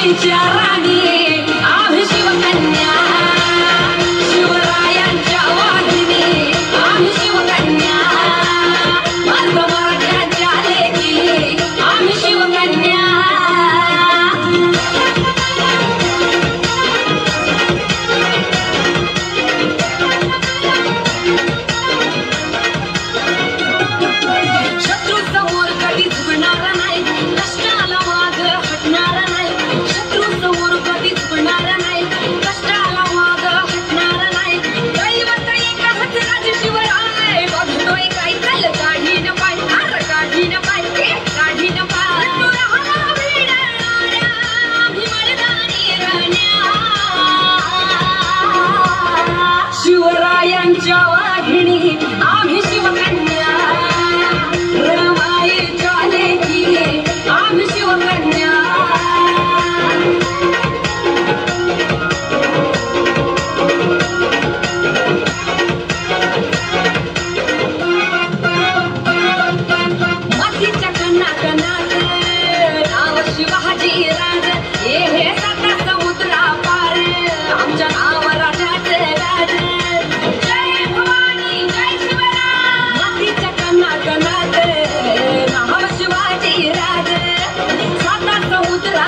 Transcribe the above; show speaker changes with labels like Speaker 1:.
Speaker 1: रमाईच्या राणी आम्ही शिवकन्या, शिवरायांच्या वाघिणी आम्ही शिवकन्या, मराठ्यांच्या लेकी आम्ही शिवकन्या. शत्रू समोर कधी झुकणार नाही, कष्टाला माग हटणार नाही. शत्रू समोर कधी झुकणार नाही, कष्टाला माग हटणार नाही. दैवत एकच राज शिवराय, बघतोय काय चाल काढी न पाय, हार काढी न पाय, काढी न पाय. राहणार भिडणाऱ्या भीमरदानी राण्या, शिवरायांच्या वाघिणी आम्ही शिवकन्या, रमाईच्या लेकी आम्ही शिवकन्या. मातीच्या कणाकणात नाव शिवाजी राज, हे साता समुद्रा पार आमच्या नाव राजाचे राज. जय भवानी जय शिवराय, मातीच्या कणाकणात नाव शिवाजी राज, साता समुद्रा